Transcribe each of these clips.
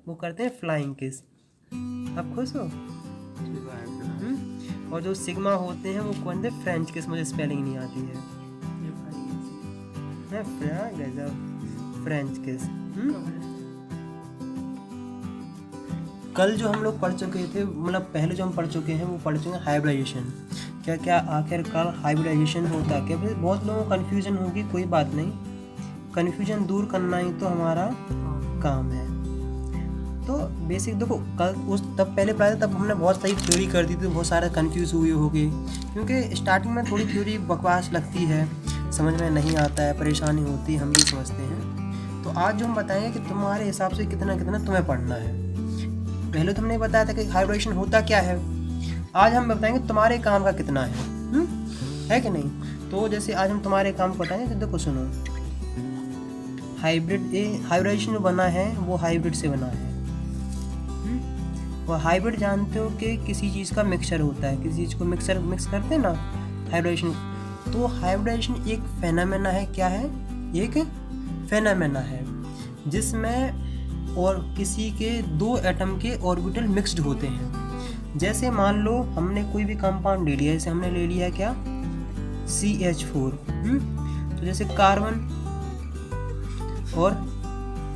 वो करते हैं फ्लाइंग किस। आप खुश हो? और जो सिग्मा होते हैं वो कौन थे? फ्रेंच किस। मुझे स्पेलिंग नहीं आती है। गजब, फ्रेंच किस। कल जो हम लोग पढ़ चुके थे, मतलब पहले जो हम पढ़ चुके हैं वो पढ़ चुके हैं हाइब्रिडाइजेशन। क्या क्या आखिरकार हाइब्रिडाइजेशन होता क्या? फिर बहुत लोगों को कन्फ्यूजन होगी, कोई बात नहीं, कन्फ्यूजन दूर करना ही तो हमारा काम है। तो बेसिक देखो, कल उस तब पहले पढ़ा था, तब हमने बहुत सारी थ्योरी कर दी थी, बहुत सारे कन्फ्यूज़ हुए होगे, क्योंकि स्टार्टिंग में थोड़ी थ्योरी बकवास लगती है, समझ में नहीं आता है, परेशानी होती है, हम भी समझते हैं। तो आज जो हम बताएंगे कि तुम्हारे हिसाब से कितना कितना तुम्हें पढ़ना है। पहले तुमने बताया था कि हाइब्रिडेशन होता क्या है, आज हम बताएंगे तुम्हारे काम का कितना है कि नहीं। तो जैसे आज हम तुम्हारे काम को बताएंगे, तो देखो सुनो, हाइब्रिडेशन जो बना है वो हाइब्रिड से बना है। और हाइब्रिड जानते हो कि किसी चीज़ का मिक्सचर होता है, किसी चीज़ को मिक्स करते हैं ना, हाइब्रिडेशन। तो हाइब्रिडेशन एक फेनोमेना है। क्या है? एक फेनोमेना है जिसमें और किसी के दो एटम के ऑर्बिटल मिक्स्ड होते हैं। जैसे मान लो हमने कोई भी कंपाउंड ले लिया, जैसे हमने ले लिया क्या, CH4। तो जैसे कार्बन और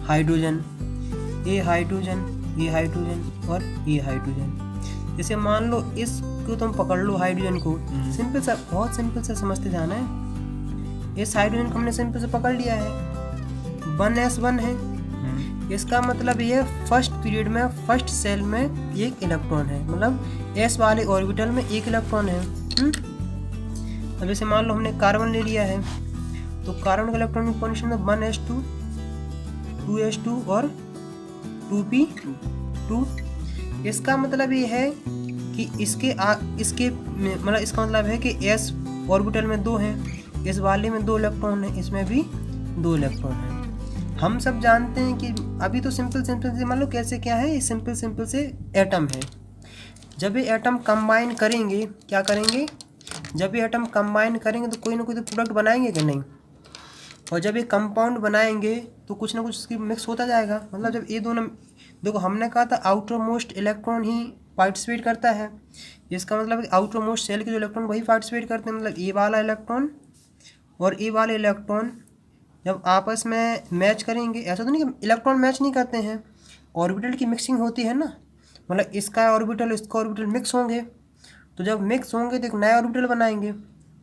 हाइड्रोजन, ये हाइड्रोजन, ये हाइड्रोजन और ये हाइड्रोजन। जैसे मान लो इसको तुम पकड़ लो, हाइड्रोजन को, सिंपल सा, बहुत सिंपल सा समझते जाना है। इस हाइड्रोजन को हमने सिंपल से पकड़ लिया है, 1s1 है। इसका मतलब ये फर्स्ट पीरियड में, फर्स्ट सेल में एक इलेक्ट्रॉन है, मतलब s वाले ऑर्बिटल में एक इलेक्ट्रॉन है। अब जैसे मान लो हमने कार्बन ले लिया है, तो कार्बन का इलेक्ट्रॉन कॉन्फिगरेशन में 1s2, 2s2 और 2p2। इसका मतलब ये है कि इसके मतलब इसका मतलब है कि s ऑर्बिटल में 2 हैं, इस वाले में 2 इलेक्ट्रॉन है, इसमें भी 2 इलेक्ट्रॉन है। हम सब जानते हैं कि अभी तो सिंपल से मान लो कैसे क्या है, सिंपल से एटम है। जब ये एटम कंबाइन करेंगे, क्या करेंगे, जब ये एटम कंबाइन करेंगे तो कोई ना कोई तो प्रोडक्ट बनाएंगे कि नहीं। और जब ये कंपाउंड बनाएंगे तो कुछ ना कुछ इसकी मिक्स होता जाएगा। मतलब जब ये दोनों, देखो हमने कहा था आउटर मोस्ट इलेक्ट्रॉन ही पार्टिसिपेट करता है, इसका मतलब आउटर मोस्ट सेल के जो इलेक्ट्रॉन वही पार्टिसिपेट करते हैं। मतलब ए वाला इलेक्ट्रॉन और ए वाले इलेक्ट्रॉन जब आपस में मैच करेंगे, ऐसा तो नहीं कि इलेक्ट्रॉन मैच नहीं करते हैं, ऑर्बिटल की मिक्सिंग होती है ना, मतलब इसका ऑर्बिटल इसका ऑर्बिटल मिक्स होंगे, तो जब मिक्स होंगे तो एक नया ऑर्बिटल बनाएंगे।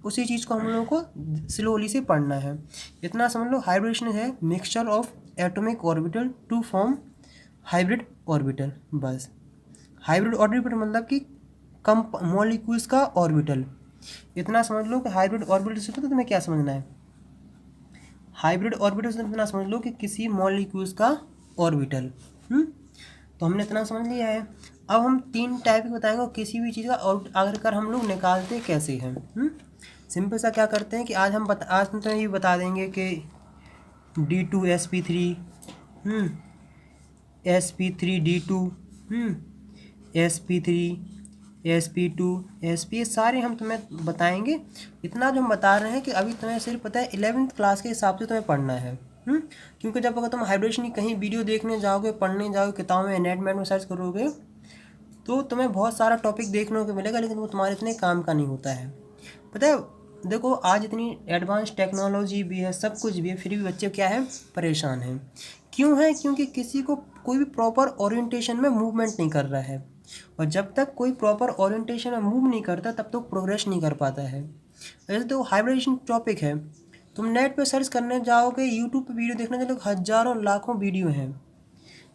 उसी चीज़ को हम लोगों को स्लोली से पढ़ना है। इतना समझ लो, हाइब्रिडेशन है mixture of atomic orbital to form hybrid orbital. बस हाइब्रिड ऑर्बिटल मतलब कि कम मॉलिक्यूल्स का ऑर्बिटल। इतना समझ लो कि हाइब्रिड ऑर्बिटल से तो तुम्हें क्या समझना है, हाइब्रिड ऑर्बिटल से इतना समझ लो कि किसी मॉलिक्यूल्स का ऑर्बिटल। तो हमने इतना समझ लिया है। अब हम 3 टाइप के बताएंगे, और किसी भी चीज़ का आखिरकार हम लोग निकालते कैसे हैं। सिंपल सा क्या करते हैं कि आज हम तो ये बता देंगे कि D2sp3, sp3d2, sp3, sp2, sp, ये सारे हम तुम्हें बताएंगे। इतना जो हम बता रहे हैं कि अभी तुम्हें सिर्फ पता है 11th क्लास के हिसाब से तुम्हें पढ़ना है। क्योंकि जब अगर तुम हाइब्रिडेशन की कहीं वीडियो देखने जाओगे, पढ़ने जाओगे, किताबों में नेट में सर्च करोगे, तो तुम्हें बहुत सारा टॉपिक देखने को मिलेगा, लेकिन वो तुम्हारे इतने काम का नहीं होता है। पता है, देखो आज इतनी एडवांस टेक्नोलॉजी भी है, सब कुछ भी है, फिर भी बच्चे क्या है, परेशान हैं। क्यों है? क्योंकि किसी को कोई भी प्रॉपर ओरिएंटेशन में मूवमेंट नहीं कर रहा है, और जब तक कोई प्रॉपर ओरिएंटेशन में मूव नहीं करता तब तक प्रोग्रेस नहीं कर पाता है। वैसे तो हाइब्रिडेशन टॉपिक है, तुम नेट पे सर्च करने जाओगे, यूट्यूब पे वीडियो देखने जाओगे, हज़ारों लाखों वीडियो हैं,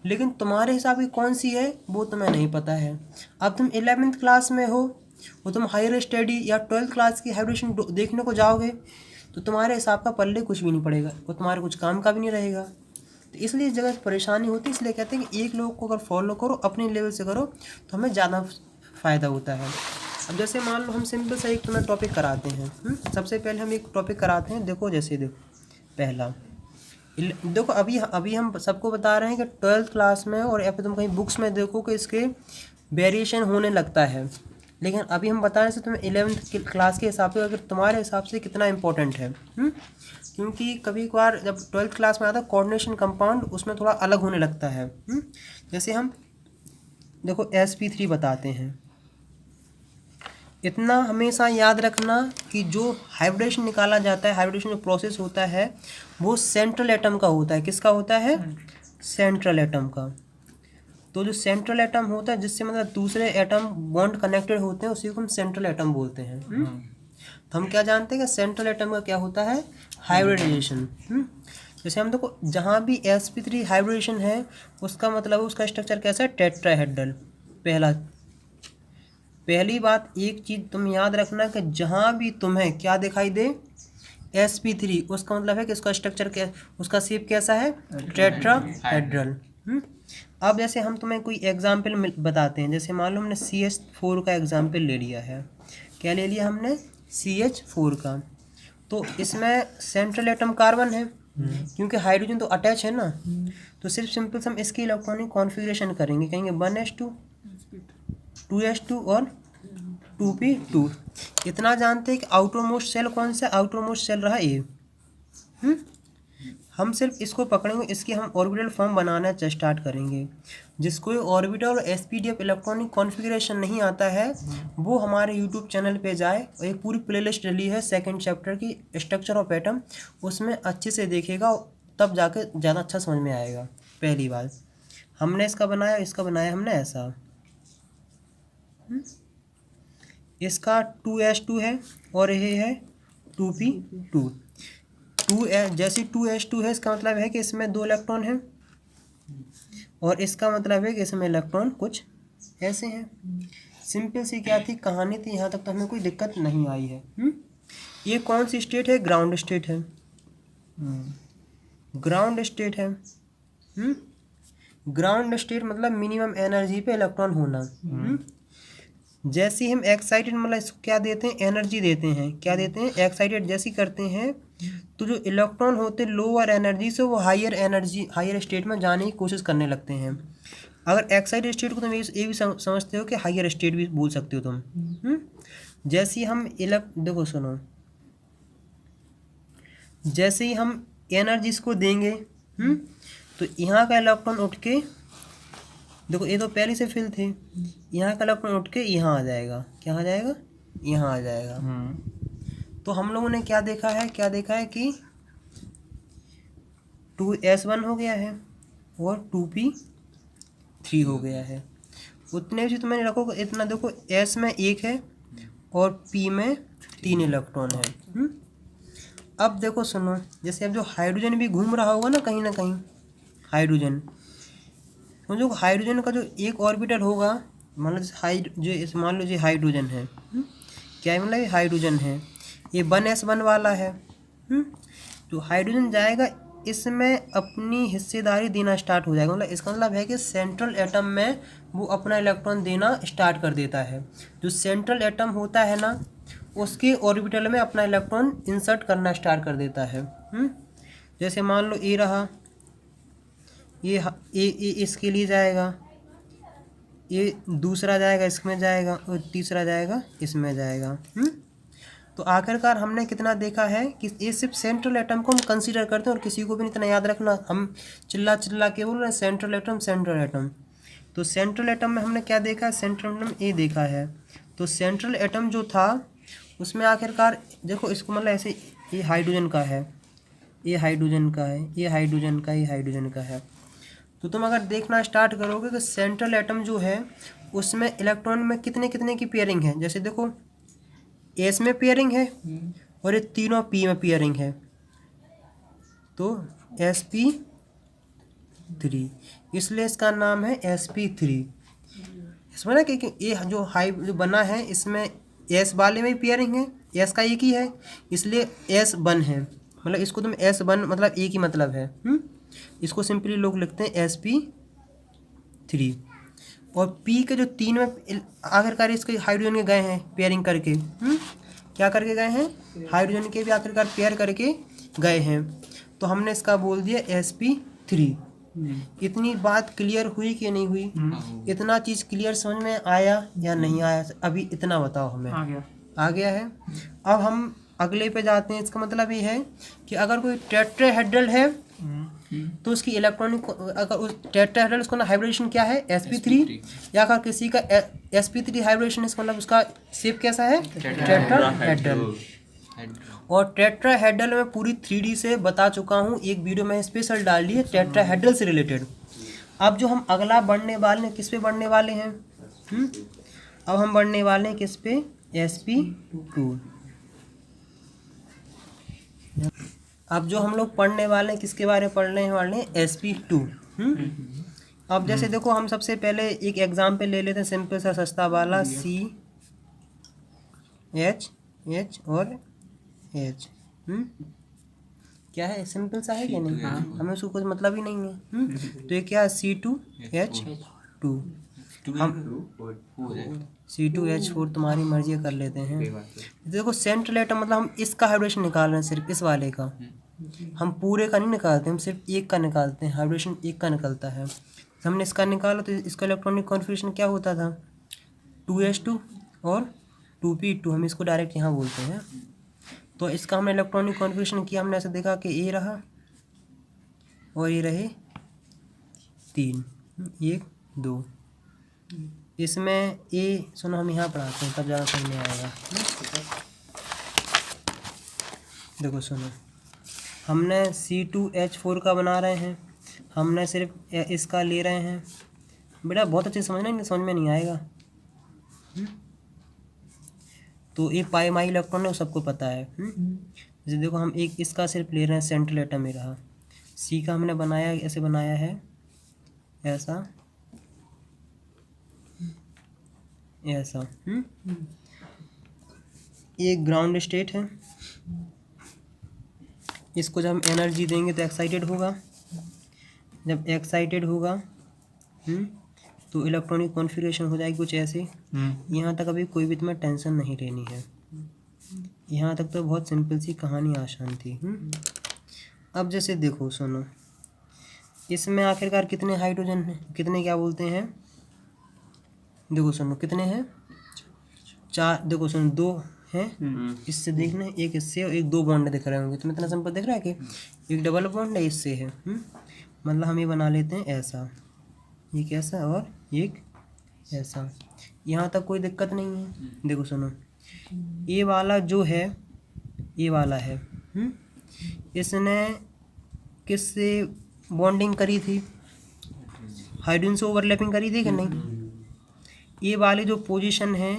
लेकिन तुम्हारे हिसाब की कौन सी है वो तुम्हें नहीं पता है। अब तुम 11th क्लास में हो और तुम हायर स्टडी या 12th क्लास की हाइब्रिडेशन देखने को जाओगे, तो तुम्हारे हिसाब का पल्ले कुछ भी नहीं पड़ेगा, वो तुम्हारे कुछ काम का भी नहीं रहेगा। तो इसलिए इस जगह परेशानी होती है। इसलिए कहते हैं कि एक लोग को अगर फॉलो करो, अपने लेवल से करो, तो हमें ज़्यादा फ़ायदा होता है। अब जैसे मान लो हम सिंपल सा एक तुम्हें टॉपिक कराते हैं। सबसे पहले हम एक टॉपिक कराते हैं। देखो जैसे देखो पहला, देखो अभी हम सबको बता रहे हैं कि 12th क्लास में, और या फिर तुम कहीं बुक्स में देखो कि इसके वेरिएशन होने लगता है। लेकिन अभी हम बता रहे थे तुम्हें 11th क्लास के हिसाब से, अगर तुम्हारे हिसाब से कितना इंपॉर्टेंट है। क्योंकि कभी कभार जब 12th क्लास में आता है कोऑर्डिनेशन कंपाउंड, उसमें थोड़ा अलग होने लगता है। जैसे हम देखो sp3 बताते हैं, इतना हमेशा याद रखना कि जो हाइब्रिडेशन निकाला जाता है, हाइब्रिडेशन जो प्रोसेस होता है वो सेंट्रल एटम का होता है। किसका होता है? सेंट्रल एटम का। तो जो सेंट्रल एटम होता है, जिससे मतलब दूसरे एटम बॉन्ड कनेक्टेड होते हैं, उसी को हम सेंट्रल एटम बोलते हैं। तो हम क्या जानते हैं कि सेंट्रल एटम का क्या होता है? हाइब्रिडाइजेशन। जैसे हम देखो जहाँ भी sp3 हाइब्रिडेशन है, उसका मतलब उसका स्ट्रक्चर कैसा है? टेट्राहेड्रल। पहली बात एक चीज़ तुम याद रखना कि जहाँ भी तुम्हें क्या दिखाई दे sp3, उसका मतलब है कि उसका स्ट्रक्चर क्या, उसका शेप कैसा है? टेट्राहेड्रल। अब जैसे हम तुम्हें कोई एग्जाम्पल बताते हैं, जैसे मान लो हमने CH4 का एग्जाम्पल ले लिया है। क्या ले लिया हमने? CH4 का। तो इसमें सेंट्रल एटम कार्बन है, क्योंकि हाइड्रोजन तो अटैच है ना। तो सिर्फ सिंपल हम इसकी इलेक्ट्रॉनिक कॉन्फ़िगरेशन करेंगे, कहेंगे 1s2 2s2 और 2p2। इतना जानते हैं कि आउटरमोस्ट सेल कौन सा? आउटरमोस्ट सेल रहा ए। हम सिर्फ इसको पकड़ेंगे, इसकी हम ऑर्बिटल फॉर्म बनाना स्टार्ट करेंगे। जिसको ऑर्बिटल और SPDF इलेक्ट्रॉनिक कॉन्फ़िगरेशन नहीं आता है, वो हमारे यूट्यूब चैनल पे जाए और एक पूरी प्लेलिस्ट डली है 2nd चैप्टर की, स्ट्रक्चर ऑफ एटम, उसमें अच्छे से देखेगा, तब जाके ज़्यादा अच्छा समझ में आएगा। पहली बात हमने इसका बनाया हमने ऐसा। इसका 2s2 है और ये है 2p2। जैसे 2s2 है, इसका मतलब है कि इसमें 2 इलेक्ट्रॉन हैं, और इसका मतलब है कि इसमें इलेक्ट्रॉन कुछ ऐसे हैं। सिंपल सी क्या थी कहानी थी, यहाँ तक तो हमें कोई दिक्कत नहीं आई है। ये कौन सी स्टेट है? ग्राउंड स्टेट है। ग्राउंड स्टेट है। ग्राउंड स्टेट मतलब मिनिमम एनर्जी पे इलेक्ट्रॉन होना। जैसे हम एक्साइटेड मतलब इसको क्या देते हैं? एनर्जी देते हैं। क्या देते हैं? एक्साइटेड जैसी करते हैं, तो जो इलेक्ट्रॉन होते लोअर एनर्जी से वो हायर स्टेट में जाने की कोशिश करने लगते हैं। अगर एक्साइटेड स्टेट को तुम ये भी समझते हो कि हायर स्टेट भी बोल सकते हो तुम। जैसे ही हम देखो सुनो, जैसे ही हम एनर्जी इसको देंगे, तो यहाँ का इलेक्ट्रॉन उठ के, देखो ये तो पहले से फिल थे, यहाँ का इलेक्ट्रॉन उठ के यहाँ आ जाएगा। क्या आ जाएगा? यहाँ आ जाएगा। तो हम लोगों ने क्या देखा है कि 2s1 हो गया है और 2p3 हो गया है। उतने भी तो मैंने रखो, इतना देखो s में 1 है और p में 3 इलेक्ट्रॉन है। अब देखो सुनो, जैसे अब जो हाइड्रोजन भी घूम रहा होगा ना कहीं हाइड्रोजन, तो जो हाइड्रोजन का जो एक ऑर्बिटल होगा, मान लो जो हाइड्रोजन है, क्या है? मतलब ये हाइड्रोजन है, ये 1s1 वाला है। तो हाइड्रोजन जाएगा, इसमें अपनी हिस्सेदारी देना स्टार्ट हो जाएगा। मतलब इसका मतलब है कि सेंट्रल एटम में वो अपना इलेक्ट्रॉन देना स्टार्ट कर देता है। जो सेंट्रल एटम होता है ना, उसके ऑर्बिटल में अपना इलेक्ट्रॉन इंसर्ट करना स्टार्ट कर देता है। जैसे मान लो ए रहा, ये इसके लिए जाएगा, ये दूसरा जाएगा इसमें जाएगा, और तीसरा जाएगा इसमें जाएगा। तो आखिरकार हमने कितना देखा है कि ये सिर्फ सेंट्रल एटम को हम कंसीडर करते हैं, और किसी को भी इतना याद रखना, हम चिल्ला के बोल रहे हैं सेंट्रल एटम। तो सेंट्रल एटम में हमने क्या देखा है? सेंट्रल एटम ये देखा है। तो सेंट्रल एटम जो था उसमें आखिरकार देखो, इसको मतलब ऐसे, ये हाइड्रोजन का है, ये हाइड्रोजन का है, ये हाइड्रोजन का, ये हाइड्रोजन का है। तो तुम अगर देखना स्टार्ट करोगे कि सेंट्रल एटम जो है उसमें इलेक्ट्रॉन में कितने की पेयरिंग है। जैसे देखो एस में पेयरिंग है और ये तीनों पी में पेयरिंग है, तो sp3, इसलिए इसका नाम है sp3। इसमें ना कि ये जो बना है, इसमें एस वाले में पेयरिंग है, एस का एक ही है, इसलिए s1 है। मतलब इसको तुम s1 मतलब एक ही मतलब है। इसको सिंपली लोग लिखते हैं sp3। और p के जो 3 में आखिरकार इसके हाइड्रोजन के गए हैं पेयरिंग करके। क्या करके गए हैं? हाइड्रोजन के भी आखिरकार पेयर करके गए हैं। तो हमने इसका बोल दिया sp3। इतनी बात क्लियर हुई कि नहीं हुई? इतना चीज़ क्लियर समझ में आया या नहीं आया? अभी इतना बताओ हमें। आ गया है। अब हम अगले पे जाते हैं। इसका मतलब ये है कि अगर कोई टेट्राहेड्रल है तो उसकी इलेक्ट्रॉनिक, अगर उस टेट्राहेड्रल उसका हाइब्रिडेशन क्या है? sp3, या अगर किसी का sp3 हाइब्रिडेशन, इसका मतलब उसका शेप कैसा है? टेट्राहेड्रल। और टेट्राहेड्रल में पूरी 3D से बता चुका हूँ, एक वीडियो में स्पेशल डाल दी है टेट्राहेड्रल से रिलेटेड। अब जो हम अगला बढ़ने वाले हैं, किस पे बढ़ने वाले हैं? अब हम बढ़ने वाले हैं किस पे? sp2। अब जो हम लोग पढ़ने वाले हैं, किसके बारे में पढ़ने वाले हैं? sp2। अब जैसे देखो, हम सबसे पहले एक एग्जाम्पल ले लेते हैं, सिंपल सा सस्ता वाला, CH और H। क्या है? सिंपल सा है कि नहीं? हमें उसको कुछ मतलब ही नहीं है। तो ये क्या है? C2H2। हम C2H4 तुम्हारी मर्जी कर लेते हैं। देखो सेंट्रल एटम मतलब हम इसका हाइब्रिडेशन निकाल रहे हैं, सिर्फ इस वाले का। हम पूरे का नहीं निकालते, हम सिर्फ एक का निकालते हैं। हाइब्रिडेशन एक का निकलता है। हमने इसका निकाला तो इसका इलेक्ट्रॉनिक कॉन्फ़िगरेशन क्या होता था? 2s2 और 2p2। हम इसको डायरेक्ट यहाँ बोलते हैं। तो इसका हमने इलेक्ट्रॉनिक कॉन्फ़िगरेशन किया, हमने ऐसे देखा कि ए रहा और ये रहे 3, 1 2। इसमें ए, सुनो हम यहाँ पढ़ाते हैं तब ज़्यादा समझ में आएगा। देखो सुनो, हमने C2H4 का बना रहे हैं, हमने सिर्फ इसका ले रहे हैं। बेटा बहुत अच्छे समझना, नहीं समझ में नहीं आएगा। तो ये पाई माई इलेक्ट्रॉन है, वो सबको पता है। जैसे देखो, हम एक इसका सिर्फ ले रहे हैं, सेंट्रल एटम में रहा। सी का हमने बनाया, ऐसे बनाया है, ऐसा ऐसा। ये ग्राउंड स्टेट है। इसको जब हम एनर्जी देंगे तो एक्साइटेड होगा। जब एक्साइटेड होगा तो इलेक्ट्रॉनिक कॉन्फ़िगरेशन हो जाएगी कुछ ऐसे। यहाँ तक अभी कोई भी तुम्हें टेंशन नहीं लेनी है। यहाँ तक तो बहुत सिंपल सी कहानी, आसान थी। अब जैसे देखो सुनो, इसमें आखिरकार कितने हाइड्रोजन हैं, कितने क्या बोलते हैं? देखो सुनो, कितने हैं? 4। देखो सुनो, 2 हैं। इससे देखना, एक इससे और एक 2 बॉन्ड दिख रहे होंगे। तुम्हें इतना सिंपल दिख रहा है कि एक डबल बॉन्ड है, इससे है। मतलब हम ये बना लेते हैं ऐसा, एक ऐसा और एक ऐसा। यहाँ तक कोई दिक्कत नहीं है। देखो सुनो, ये वाला जो है, ये वाला है, इसने किससे बॉन्डिंग करी थी? हाइड्रोजन से ओवरलैपिंग करी थी कि नहीं? ये वाली जो पोजीशन है,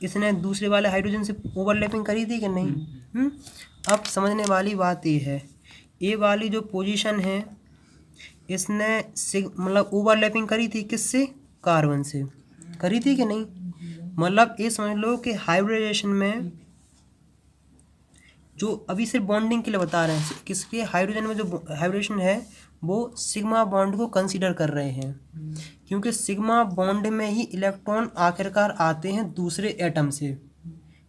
इसने दूसरे वाले हाइड्रोजन से ओवरलैपिंग करी थी कि नहीं? अब समझने वाली बात ये है, ये वाली जो पोजीशन है, इसने मतलब ओवरलैपिंग करी थी किससे? कार्बन से करी थी कि नहीं? मतलब ये समझ लो कि हाइब्रिडेशन में जो अभी सिर्फ बॉन्डिंग के लिए बता रहे हैं, किसके? हाइड्रोजन में जो हाइब्रिडेशन है वो सिग्मा बॉन्ड को कंसीडर कर रहे हैं, क्योंकि सिग्मा बॉन्ड में ही इलेक्ट्रॉन आखिरकार आते हैं दूसरे एटम से।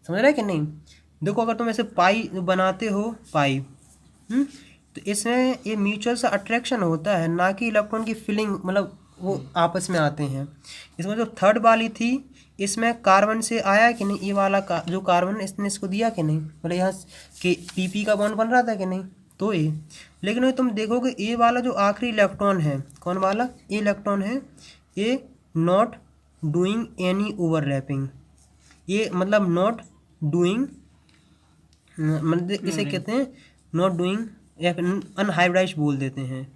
समझ रहे हैं कि नहीं? देखो, अगर तुम ऐसे पाई बनाते हो, पाई, तो इसमें ये म्यूचुअल सा अट्रैक्शन होता है, ना कि इलेक्ट्रॉन की फिलिंग, मतलब वो आपस में आते हैं। इसमें जो थर्ड वाली थी, इसमें कार्बन से आया कि नहीं? ये वाला जो कार्बन इसने इसको दिया कि नहीं? मतलब यहाँ के PP का बॉन्ड बन रहा था कि नहीं? तो ये, लेकिन तुम देखोगे ये वाला जो आखिरी इलेक्ट्रॉन है, कौन वाला? ये इलेक्ट्रॉन है, ये नॉट डूइंग एनी ओवरलैपिंग। ये मतलब नॉट डूइंग, मतलब इसे कहते हैं नॉट डूइंग, या फिर अनहाइब्रिडाइज्ड बोल देते हैं,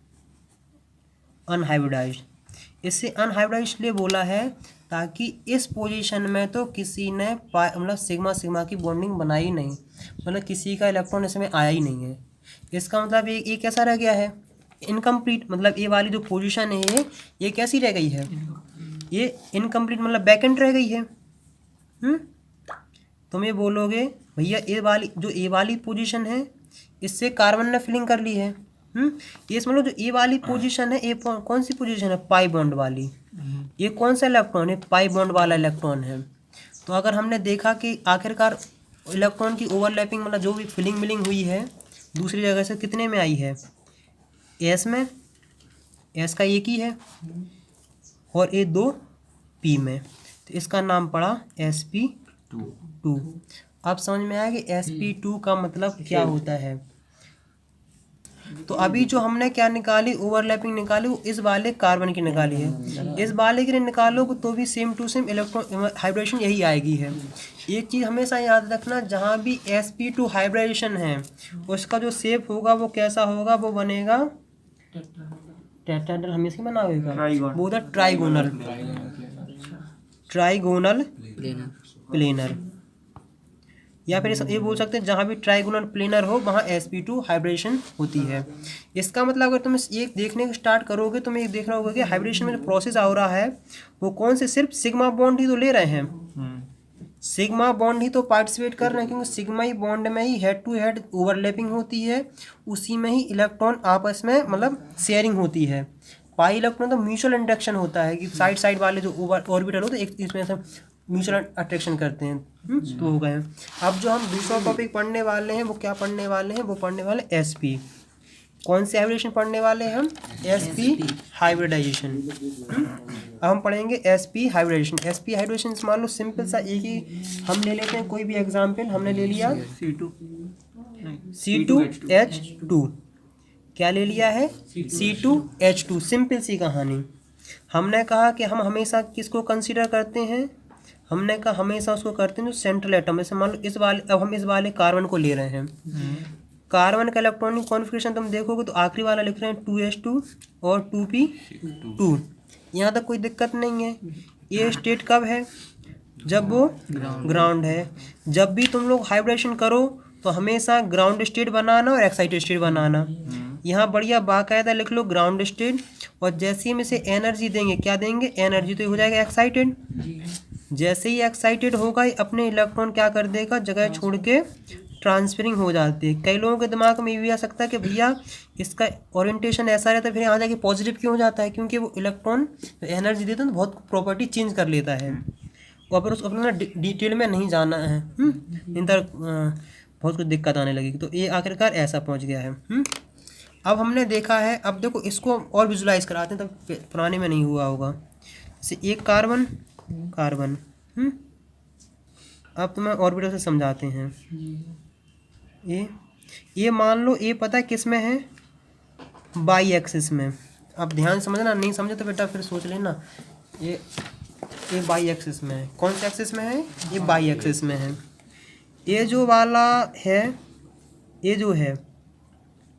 अनहाइब्रिडाइज्ड। इससे अनहाइब्रिडाइज्ड इसलिए बोला है ताकि इस पोजीशन में तो किसी ने मतलब सिग्मा सिग्मा की बॉन्डिंग बनाई नहीं, मतलब किसी का इलेक्ट्रॉन इसमें आया ही नहीं है। इसका मतलब ये कैसा रह गया है? इनकम्प्लीट। मतलब ये वाली जो पोजीशन है, ये कैसी रह गई है? ये इनकम्प्लीट, मतलब वैकेंट रह गई है। तुम ये बोलोगे भैया ये वाली पोजीशन है, इससे कार्बन ने फिलिंग कर ली है। ये समझ लो, जो ये वाली पोजीशन है, ये कौन सी पोजीशन है? पाई बॉन्ड वाली। ये कौन सा इलेक्ट्रॉन है? पाई बॉन्ड वाला इलेक्ट्रॉन है। तो अगर हमने देखा कि आखिरकार इलेक्ट्रॉन की ओवरलैपिंग, मतलब जो भी फिलिंग मिलिंग हुई है दूसरी जगह से, कितने में आई है? S में, एस का एक ही है और ये 2 पी में, तो इसका नाम पड़ा sp2। अब समझ में आया कि sp2 का मतलब क्या होता है। तो अभी जो हमने क्या निकाली, ओवरलैपिंग निकाली, वो इस वाले कार्बन की निकाली है। इस वाले के लिए निकालोगे तो भी same to same electron hybridisation यही आएगी है। एक चीज़ हमेशा याद रखना, जहाँ भी sp2 हाइब्रिडेशन है उसका जो शेप होगा वो कैसा होगा, वो बनेगा टेट्राहेड्रल, हमेशा बनाएगा वो था ट्राइगोनल प्लेनर, या फिर ये बोल सकते हैं जहाँ भी ट्राइगोनल प्लेनर हो वहाँ sp2 हाइब्रिडेशन होती है। इसका मतलब अगर तुम ये देखने को स्टार्ट करोगे तो मैं ये देखना होगा कि हाइब्रिडेशन में जो प्रोसेस हो रहा है वो कौन से, सिर्फ सिग्मा बॉन्ड ही तो ले रहे हैं, सिग्मा बॉन्ड ही तो पार्टिसिपेट कर रहे हैं, क्योंकि सिग्मा ही बॉन्ड में ही हेड टू हेड ओवरलैपिंग होती है, उसी में ही इलेक्ट्रॉन आपस में मतलब शेयरिंग होती है। पाई इलेक्ट्रॉन तो म्यूचुअल इंट्रैक्शन होता है कि साइड साइड वाले जो ऑर्बिटल होते हैं एक इसमें से म्यूचुअल अट्रैक्शन करते हैं। तो हो गए। अब जो हम दूसरा टॉपिक पढ़ने वाले हैं वो क्या पढ़ने वाले हैं, वो पढ़ने वाले sp। कौन से हाइब्रिडेशन पढ़ने वाले हैं हम, sp हाइब्रिडाइजेशन। अब हम पढ़ेंगे sp हाइब्रिडेशन। sp हाइब्रिडेशन मान लो सिंपल सा एक ही हम ले लेते हैं, कोई भी एग्जांपल हमने ले लिया C2H2, क्या ले लिया है C2H2, सिंपल सी कहानी। हमने कहा कि हम हमेशा किसको कंसीडर करते हैं, हमने कहा हमेशा उसको करते हैं जो सेंट्रल एटम, जैसे मान लो इस वाले, अब हम इस वाले कार्बन को ले रहे हैं, कार्बन का इलेक्ट्रॉनिक कॉन्फ़िगरेशन तुम देखोगे तो आखिरी वाला लिख रहे हैं 2s2 और 2p2, यहाँ तक कोई दिक्कत नहीं है। ये स्टेट कब है, जब वो ग्राउंड है। जब भी तुम लोग हाइब्रिडेशन करो तो हमेशा ग्राउंड स्टेट बनाना और एक्साइटेड स्टेट बनाना। यहाँ बढ़िया बाकायदा लिख लो ग्राउंड स्टेट, और जैसे ही में से एनर्जी देंगे, क्या देंगे एनर्जी, तो ये हो जाएगा एक्साइटेड। जैसे ही एक्साइटेड होगा ये अपने इलेक्ट्रॉन क्या कर देगा, जगह छोड़ के ट्रांसफरिंग हो जाते हैं। कई लोगों के दिमाग में ये भी आ सकता है कि भैया इसका ओरिएंटेशन ऐसा रहता है, फिर यहाँ जाके पॉजिटिव क्यों हो जाता है, क्योंकि वो इलेक्ट्रॉन एनर्जी देते हैं तो बहुत प्रॉपर्टी चेंज कर लेता है, और फिर उसको अपना डिटेल में नहीं जाना है, इन तरह बहुत कुछ दिक्कत आने लगेगी। तो ये आखिरकार ऐसा पहुँच गया है। अब हमने देखा है, अब देखो इसको और विजुलाइज कराते हैं, तब पुराने में नहीं हुआ होगा। जैसे एक कार्बन कार्बन, अब तुम्हें ऑर्बिटल से समझाते हैं। ये मान लो ये पता है किस में है, बाई एक्सिस में। अब ध्यान समझना, नहीं समझे तो बेटा फिर सोच लेना। ये बाई एक्सिस में है, कौन से एक्सिस में है, ये बाई एक्सिस में है। ये जो वाला है, ये जो है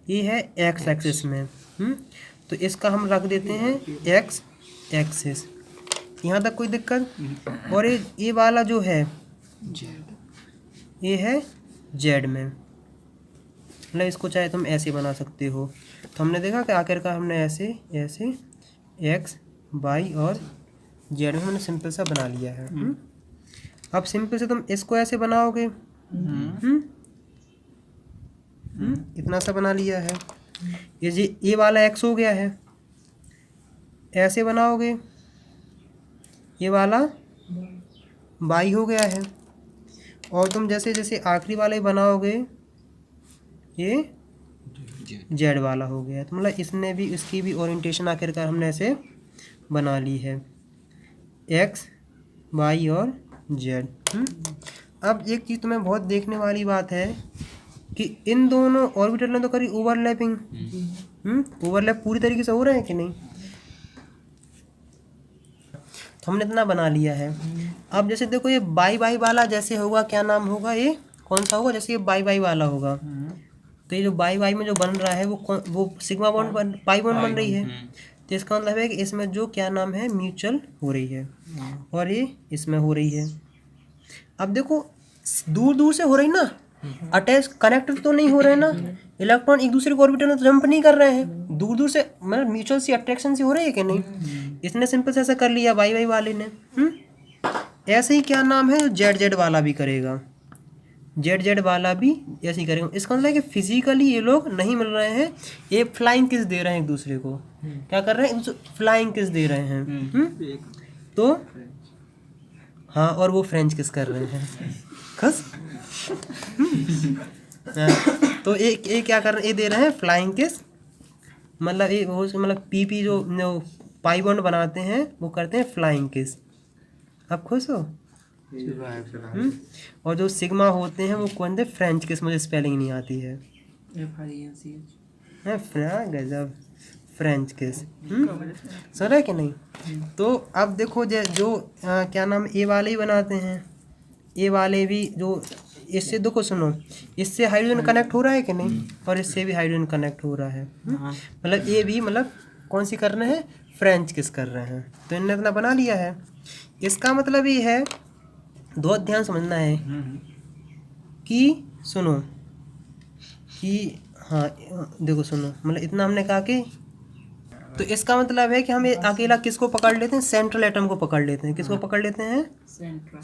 ये है एक्स एक्सिस में, तो इसका हम रख देते हैं एक्स एक्सिस, यहाँ तक कोई दिक्कत। और ये वाला जो है ये है जेड में, मतलब इसको चाहे तुम ऐसे बना सकते हो। तो हमने देखा कि आखिरकार हमने ऐसे ऐसे एक्स वाई और जेड में हमने सिंपल सा बना लिया है। अब सिंपल से तुम इसको ऐसे बनाओगे, इतना सा बना लिया है। ये वाला एक्स हो गया है, ऐसे बनाओगे, ये वाला वाई हो गया है, और तुम जैसे जैसे आखिरी वाला ही बनाओगे ये जेड वाला हो गया। तो मतलब इसने भी, इसकी भी ओरिएंटेशन आखिरकार हमने ऐसे बना ली है, एक्स वाई और जेड। अब एक चीज़ तुम्हें बहुत देखने वाली बात है कि इन दोनों ऑर्बिटल ने तो करी ओवरलैपिंग, ओवरलैप पूरी तरीके से हो रहे हैं कि नहीं, तो हमने इतना बना लिया है। अब जैसे देखो ये बाई बाई वाला जैसे होगा, क्या नाम होगा, ये कौन सा होगा, जैसे ये बाई बाई वाला होगा, तो ये जो बाई बाई में जो बन रहा है वो सिग्मा बॉन्ड पाई बॉन्ड बन रही है। तो इसका मतलब है कि इसमें जो क्या नाम है म्यूचुअल हो रही है, और ये इसमें हो रही है। अब देखो दूर दूर से हो रही ना, अटैच कनेक्ट तो नहीं हो रहे ना, इलेक्ट्रॉन एक दूसरे को ऑर्बिटल में तो जंप नहीं कर रहे हैं, दूर दूर से मतलब म्यूचुअल सी अट्रैक्शन सी हो रही है कि नहीं। इसने सिंपल से ऐसा कर लिया बाई बाई वाले ने। ऐसे ही क्या नाम है, जेड जेड वाला भी करेगा, जेड जेड वाला भी ऐसे ही करेगा। इसका मतलब है कि फिजिकली ये लोग नहीं मिल रहे हैं, ये फ्लाइंग किस दे रहे हैं एक दूसरे को, क्या कर रहे हैं, फ्लाइंग किस दे रहे हैं। तो हाँ, और वो फ्रेंच किस कर रहे हैं, खस। तो ये क्या कर रहे हैं, ये दे रहे हैं फ्लाइंग किस, मतलब ये वो मतलब PP जो पाई बॉन्ड बनाते हैं वो करते हैं फ्लाइंग किस। आप खुश हो? और जो सिग्मा होते हैं वो कौन थे? फ्रेंच किस। मुझे स्पेलिंग नहीं आती है। गजब, फ्रेंच किस। सुन रहा है कि नहीं? तो अब देखो जो क्या नाम, ए वाले ही बनाते हैं, ए वाले भी जो इससे देखो सुनो, इससे हाइड्रोजन कनेक्ट हो रहा है कि नहीं, और इससे भी हाइड्रोजन कनेक्ट हो रहा है। मतलब ये भी मतलब कौन सी कर रहे हैं? फ्रेंच किस कर रहे हैं। तो इन्होंने इतना बना लिया है। इसका मतलब ये है, दो ध्यान समझना है कि सुनो कि हाँ देखो सुनो, मतलब इतना हमने कहा कि तो इसका मतलब है कि हम अकेला किसको पकड़ लेते हैं? सेंट्रल एटम को पकड़ लेते हैं। किसको पकड़ लेते हैं?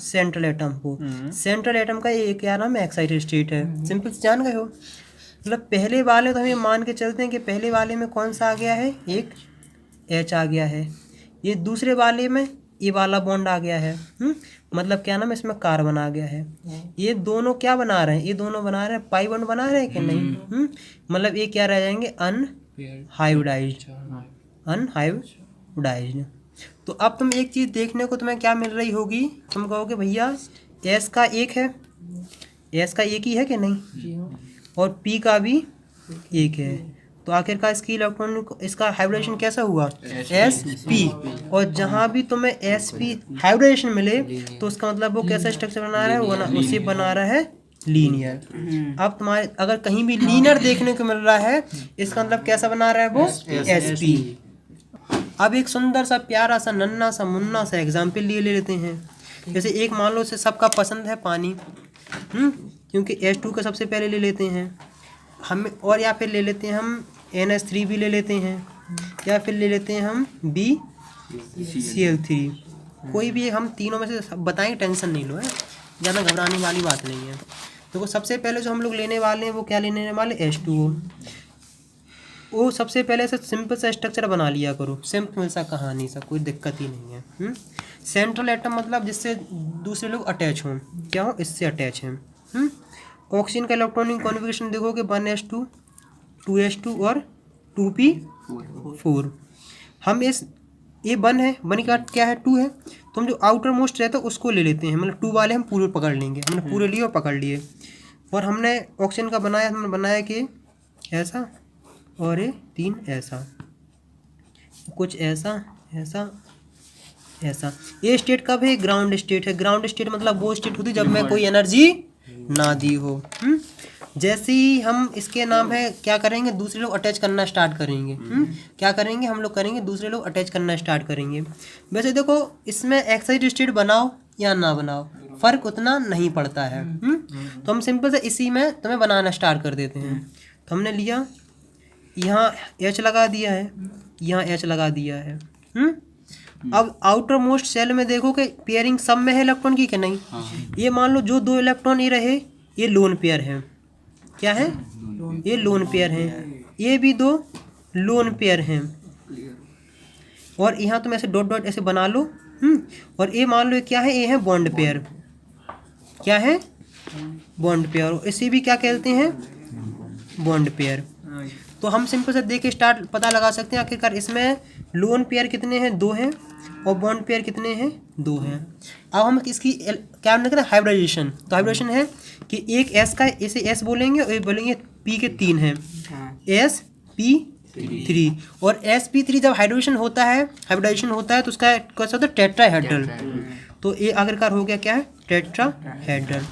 सेंट्रल एटम को। सेंट्रल एटम का ये क्या नाम है? एक्साइटेड स्टेट है। सिंपल से जान गए हो। मतलब पहले वाले तो हम ये मान के चलते हैं कि पहले वाले में कौन सा आ गया है? एक H आ गया है। ये दूसरे वाले में ये वाला बॉन्ड आ गया है। मतलब क्या नाम है? इसमें कार्बन आ गया है। ये दोनों क्या बना रहे हैं? ये दोनों बना रहे हैं पाई बॉन्ड बना रहे हैं कि नहीं? मतलब ये क्या रह जाएंगे? अनहाइब्रिडाइज्ड। अनहाइब्रिडाइज्ड। तो अब तुम एक चीज़ देखने को तुम्हें क्या मिल रही होगी? तुम कहोगे भैया S का एक है, S का एक ही है कि नहीं, और P का भी एक है। तो आखिरकार इसकी इलेक्ट्रॉन इसका हाइब्रिडेशन कैसा हुआ? sp। और जहाँ भी तुम्हें sp हाइब्रिडेशन मिले तो उसका मतलब वो कैसा स्ट्रक्चर बना रहा है? वो उसे बना रहा है लीनियर। अब तुम्हारे अगर कहीं भी लीनियर देखने को मिल रहा है, इसका मतलब कैसा बना रहा है? वो sp। अब एक सुंदर सा प्यारा सा नन्ना सा मुन्ना सा एग्जाम्पल ले लेते हैं। जैसे एक मान लो से सबका पसंद है पानी, क्योंकि H2 का सबसे पहले ले लेते हैं हम, और या फिर ले लेते हैं हम NH3 भी ले लेते हैं, या फिर ले लेते हैं हम BCl3। कोई भी हम तीनों में से बताएं, टेंशन नहीं लो है, ज़्यादा घबराने वाली बात नहीं है। तो सबसे पहले जो हम लोग लेने वाले हैं वो क्या लेने वाले? H2O। वो सबसे पहले से सिंपल सा स्ट्रक्चर बना लिया करो, सिंपल सा कहानी सा, कोई दिक्कत ही नहीं है। सेंट्रल एटम मतलब जिससे दूसरे लोग अटैच हों, क्या हो? इससे अटैच हैं। ऑक्सीजन का इलेक्ट्रॉनिक कॉन्फ़िगरेशन देखोगे 1s2 2s2 और 2p4। हम इस ये 1 है, 1 का क्या है? 2 है। तो हम जो आउटर मोस्ट रहता है उसको ले लेते हैं, मतलब 2 वाले हम पूरे पकड़ लेंगे। हमने पूरे लिए और पकड़ लिए। और हमने ऑक्सीजन का बनाया, हमने बनाया कि ऐसा, और ये 3 ऐसा, कुछ ऐसा ऐसा ऐसा। ये स्टेट कब है? ग्राउंड स्टेट है। ग्राउंड स्टेट मतलब वो स्टेट होती है जब मैं कोई एनर्जी ना दी हो। जैसे ही हम इसके नाम है क्या करेंगे? दूसरे लोग अटैच करना स्टार्ट करेंगे। क्या करेंगे? हम लोग करेंगे दूसरे लोग अटैच करना स्टार्ट करेंगे। वैसे देखो इसमें एक्साइटेड स्टेट बनाओ या ना बनाओ फ़र्क उतना नहीं पड़ता है। तो हम सिंपल से इसी में तुम्हें बनाना स्टार्ट कर देते हैं। तो हमने लिया, यहाँ H लगा दिया है, यहाँ H लगा दिया है। अब आउटर मोस्ट सेल में देखो कि पेयरिंग सब में है इलेक्ट्रॉन की कि नहीं। ये मान लो जो 2 इलेक्ट्रॉन ये रहे, ये लोन पेयर है। क्या है? ये लोन पेयर हैं। ये भी 2 लोन पेयर हैं। और यहाँ तुम ऐसे डॉट डॉट ऐसे बना लो। और ये मान लो क्या है? ये है बॉन्ड पेयर। क्या है? Bond pair. और इसे भी क्या कहते हैं? Bond pair. तो हम सिंपल से देख के स्टार्ट पता लगा सकते हैं आखिरकार इसमें लोन पेयर कितने हैं? 2 हैं। और बॉन्ड पेयर कितने हैं? 2 हैं। अब हम इसकी क्या हमने कहा? हाइब्रिडाइजेशन। तो हाइब्रिडाइजेशन है कि एक S का इसे S बोलेंगे और ये बोलेंगे P के 3 हैं, sp3। और sp3 जब हाइब्रिडाइजेशन होता है तो उसका कैसा होता है? टेट्राहेड्रल। तो ये आखिरकार हो गया क्या है? टेट्राहेड्रल।